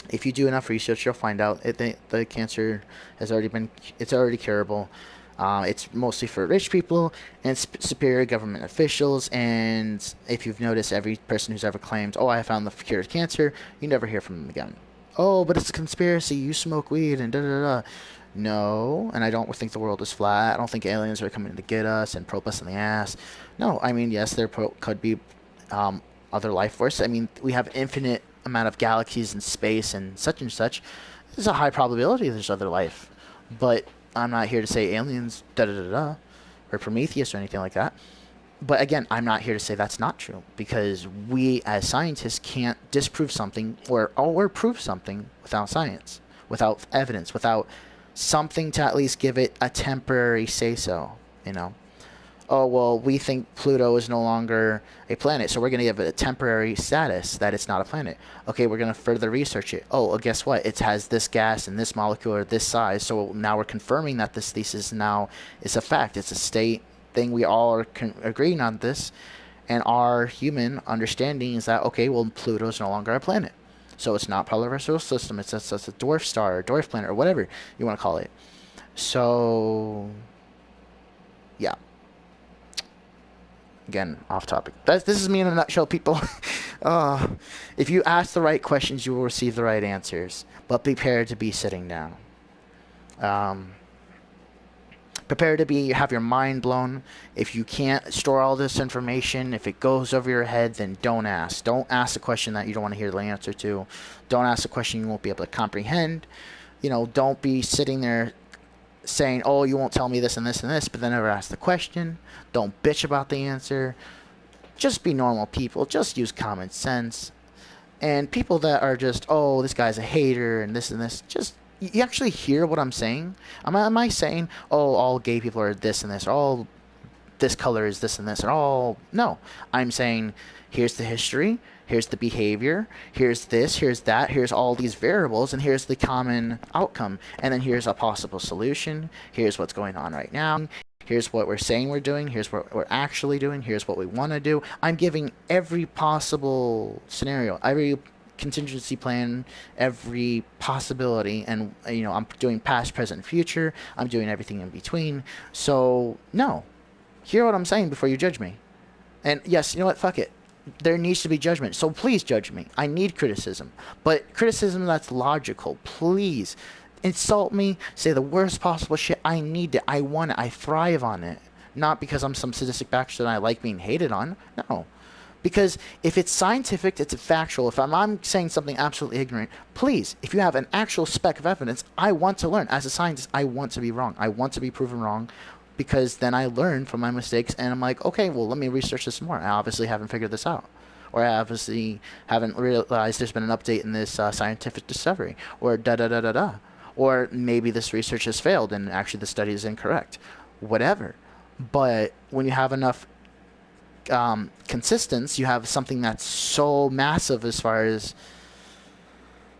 If you do enough research, you'll find out the cancer it's already curable. It's mostly for rich people and superior government officials, and if you've noticed, every person who's ever claimed, oh, I found the cure to cancer, you never hear from them again. Oh, but it's a conspiracy, you smoke weed and da-da-da. No, and I don't think the world is flat. I don't think aliens are coming to get us and probe us in the ass. No, I mean, yes, there could be other life force. I mean, we have infinite amount of galaxies in space and such. There's a high probability there's other life. But I'm not here to say aliens, da-da-da-da, or Prometheus or anything like that. But again, I'm not here to say that's not true, because we as scientists can't disprove something or prove something without science, without evidence, without something to at least give it a temporary say-so, you know. Oh, well, we think Pluto is no longer a planet, so we're going to give it a temporary status that it's not a planet. Okay, we're going to further research it. Oh, well, guess what? It has this gas and this molecule or this size, so now we're confirming that this thesis now is a fact. It's a state thing. We all are agreeing on this, and our human understanding is that, okay, well, Pluto is no longer a planet. So it's not part of our solar system. It's a dwarf star or dwarf planet or whatever you want to call it. So, yeah. Again, off topic. This is me in a nutshell, people. If you ask the right questions, you will receive the right answers. But prepare to be sitting down. Prepare to have your mind blown. If you can't store all this information, if it goes over your head, then don't ask. Don't ask a question that you don't want to hear the answer to. Don't ask a question you won't be able to comprehend. You know, don't be sitting there saying, oh, you won't tell me this and this and this, but then never ask the question. Don't bitch about the answer. Just be normal people. Just use common sense. And people that are just, oh, this guy's a hater and this, just, you actually hear what I'm saying? Am I saying, oh, all gay people are this and this, or all this color is this and this, or all... No. I'm saying, here's the history, here's the behavior, here's this, here's that, here's all these variables, and here's the common outcome. And then here's a possible solution, here's what's going on right now, here's what we're saying we're doing, here's what we're actually doing, here's what we want to do. I'm giving every possible scenario, every contingency plan, every possibility, and, you know, I'm doing past, present, future. I'm doing everything in between. So, no. Hear what I'm saying before you judge me. And yes, you know what? Fuck it. There needs to be judgment. So please judge me. I need criticism. But criticism that's logical. Please. Insult me. Say the worst possible shit. I need it. I want it. I thrive on it. Not because I'm some sadistic bastard and I like being hated on. No. Because if it's scientific, it's factual. If I'm saying something absolutely ignorant, please, if you have an actual speck of evidence, I want to learn. As a scientist, I want to be wrong. I want to be proven wrong, because then I learn from my mistakes, and I'm like, okay, well, let me research this more. I obviously haven't figured this out. Or I obviously haven't realized there's been an update in this scientific discovery. Or da-da-da-da-da. Or maybe this research has failed, and actually the study is incorrect. Whatever. But when you have enough consistence, you have something that's so massive as far as,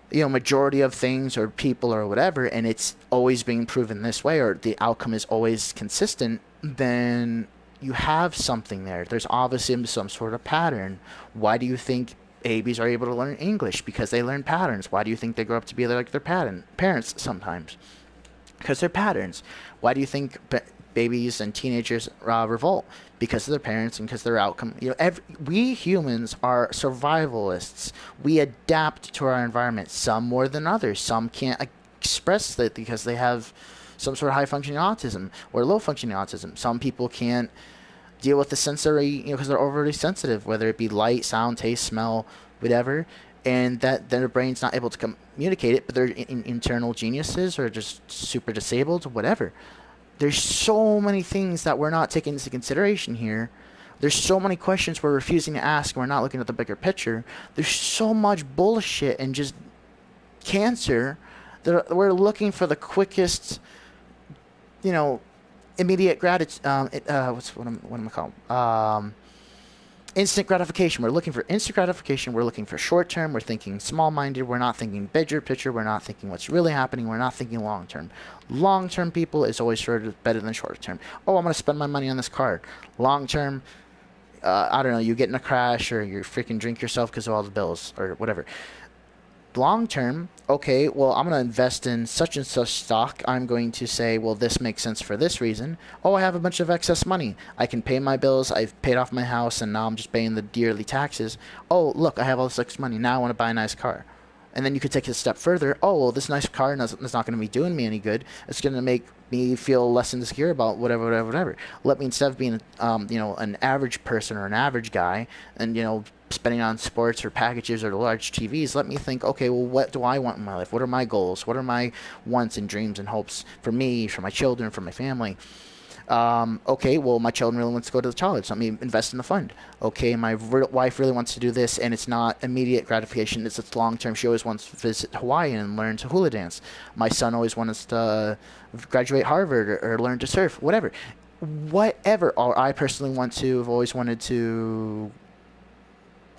you know, majority of things or people or whatever, and it's always being proven this way, or the outcome is always consistent, then you have something there. There's obviously some sort of pattern. Why do you think babies are able to learn English? Because they learn patterns. Why do you think they grow up to be like their parents sometimes? Because they're patterns. Why do you think babies and teenagers revolt? Because of their parents and because their outcome. You know, we humans are survivalists. We adapt to our environment, some more than others. Some can't express that because they have some sort of high-functioning autism or low-functioning autism. Some people can't deal with the sensory, you know, because they're overly sensitive, whether it be light, sound, taste, smell, whatever, and that their brain's not able to communicate it, but they're internal geniuses or just super disabled, whatever. There's so many things that we're not taking into consideration here. There's so many questions we're refusing to ask, and we're not looking at the bigger picture. There's so much bullshit and just cancer that we're looking for the quickest, you know, immediate gratitude. What am I called? Instant gratification. We're looking for instant gratification. We're looking for short term. We're thinking small-minded. We're not thinking bigger picture. We're not thinking what's really happening. We're not thinking long term. Long term, people, is always better than short term. Oh, I'm going to spend my money on this card. Long term, I don't know, you get in a crash or you freaking drink yourself because of all the bills or whatever. Long term, okay, well, I'm going to invest in such and such stock. I'm going to say, well, this makes sense for this reason. Oh, I have a bunch of excess money. I can pay my bills. I've paid off my house, and now I'm just paying the yearly taxes. Oh, look, I have all this extra money. Now I want to buy a nice car. And then you could take it a step further. Oh, well, this nice car is not going to be doing me any good. It's going to make me feel less insecure about whatever. Let me, instead of being, you know, an average person or an average guy and, you know, spending on sports or packages or large TVs, let me think, okay, well, what do I want in my life? What are my goals? What are my wants and dreams and hopes for me, for my children, for my family? Okay, well, my child really wants to go to the college. Let me invest in the fund. Okay, my wife really wants to do this, and it's not immediate gratification. It's long term. She always wants to visit Hawaii and learn to hula dance. My son always wants to graduate Harvard or learn to surf. Whatever. Or I personally have always wanted to,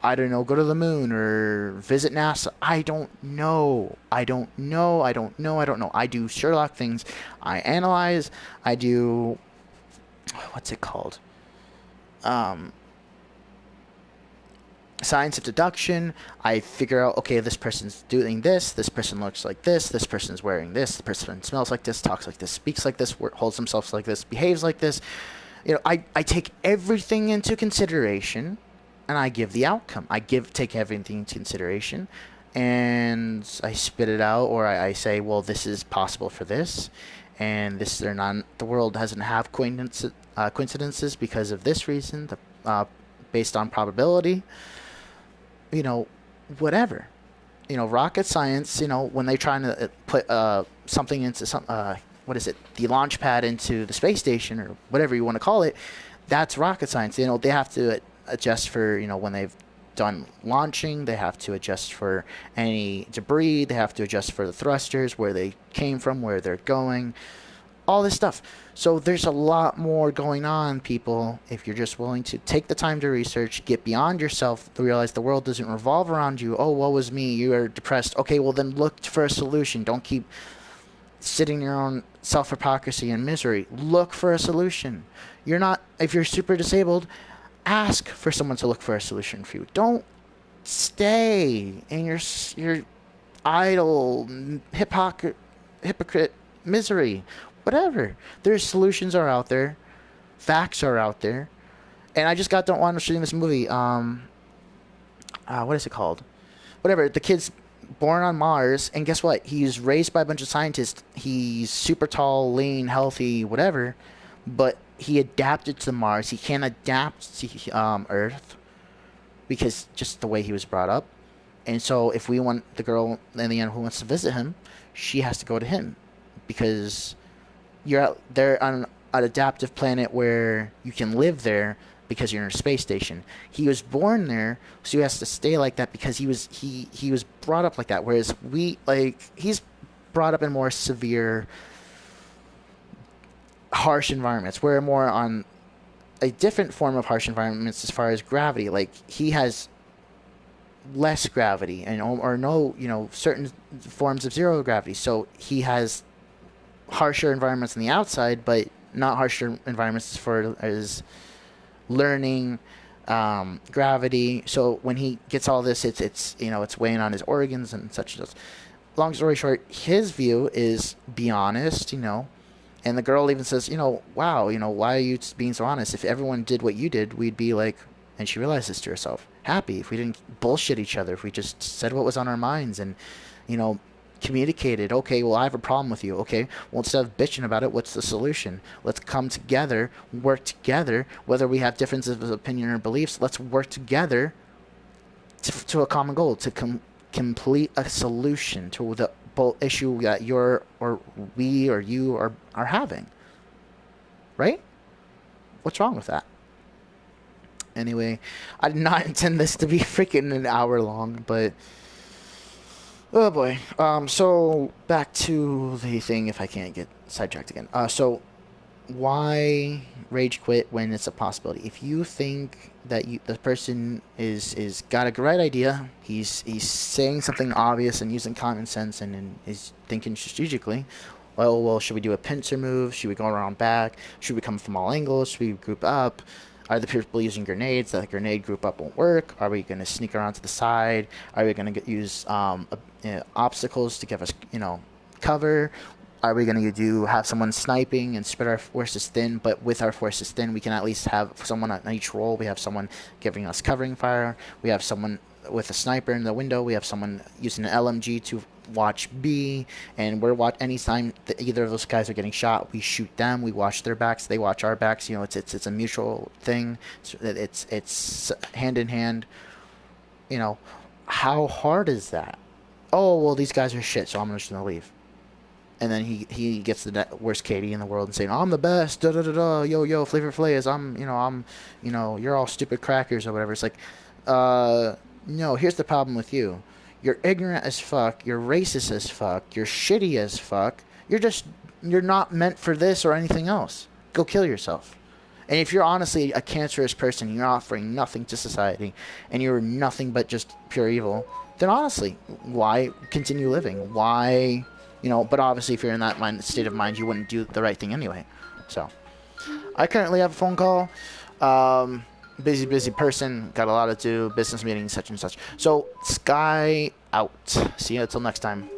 I don't know, go to the moon or visit NASA. I don't know. I don't know. I don't know. I don't know. I do Sherlock things. I analyze. I do, what's it called? Science of deduction. I figure out, okay, this person's doing this person looks like this person's wearing this person smells like this, talks like this, speaks like this, holds themselves like this, behaves like this. I take everything into consideration, and I give the outcome. Take everything into consideration, and I spit it out, or I say, well, this is possible for this, and this they're not. The world doesn't have coincidences because of this reason, based on probability. Whatever. Rocket science. When they're trying to put something into the launch pad into the space station or whatever you want to call it. That's rocket science. They have to adjust for when they've done launching. They have to adjust for any debris. They have to adjust for the thrusters, where they came from, where they're going, all this stuff. So there's a lot more going on, people, if you're just willing to take the time to research, get beyond yourself, to realize the world doesn't revolve around you. Oh, woe is me, you are depressed. Okay, well then look for a solution. Don't keep sitting in your own self-hypocrisy and misery. Look for a solution. If you're super disabled, ask for someone to look for a solution for you. Don't stay in your idle hypocrite misery. Whatever. There's solutions are out there. Facts are out there. And I just got done watching this movie. What is it called? Whatever. The kid's born on Mars, and guess what? He's raised by a bunch of scientists. He's super tall, lean, healthy, whatever. But he adapted to Mars. He can't adapt to Earth because just the way he was brought up. And so if we want the girl in the end who wants to visit him, she has to go to him because you're out there on an adaptive planet where you can live there because you're in a space station. He was born there, so he has to stay like that because he was brought up like that. Whereas he's brought up in more severe, harsh environments. We're more on a different form of harsh environments as far as gravity. Like he has less gravity or no, certain forms of zero gravity. So he has harsher environments on the outside, but not harsher environments as far as learning, gravity. So when he gets all this, it's weighing on his organs and such. Long story short, his view is be honest, and the girl even says, wow, why are you being so honest? If everyone did what you did, we'd be like, and she realized this to herself, happy. If we didn't bullshit each other, if we just said what was on our minds and, communicated, okay, well, I have a problem with you. Okay, well, instead of bitching about it, what's the solution? Let's come together, work together. Whether we have differences of opinion or beliefs, let's work together to a common goal, to complete a solution to the issue that we or you are having. Right? What's wrong with that? Anyway, I did not intend this to be freaking an hour long, but oh boy. So back to the thing, if I can't get sidetracked again. So why rage quit when it's a possibility? If you think that the person is got a great idea, he's saying something obvious and using common sense and is thinking strategically. Well, should we do a pincer move? Should we go around back? Should we come from all angles? Should we group up? Are the people using grenades? That grenade group up won't work. Are we going to sneak around to the side? Are we going to use obstacles to give us, cover? Are we going to have someone sniping and spread our forces thin? But with our forces thin, we can at least have someone on each roll. We have someone giving us covering fire. We have someone with a sniper in the window. We have someone using an LMG to watch B, and anytime that either of those guys are getting shot, we shoot them. We watch their backs, they watch our backs. It's a mutual thing. It's hand in hand. How hard is that? Oh, well, these guys are shit, so I'm just gonna leave. and then he gets the worst Katie in the world and saying, I'm the best, da da da da, yo, Flavor Flav, you're all stupid crackers or whatever. It's like, no, here's the problem with you. You're ignorant as fuck, you're racist as fuck, you're shitty as fuck, you're not meant for this or anything else. Go kill yourself. And if you're honestly a cancerous person, you're offering nothing to society, and you're nothing but just pure evil, then honestly, why continue living? Why, but obviously if you're in that state of mind, you wouldn't do the right thing anyway. So, I currently have a phone call. Busy person, got a lot to do, business meetings, such and such. So, Sky out. See you until next time.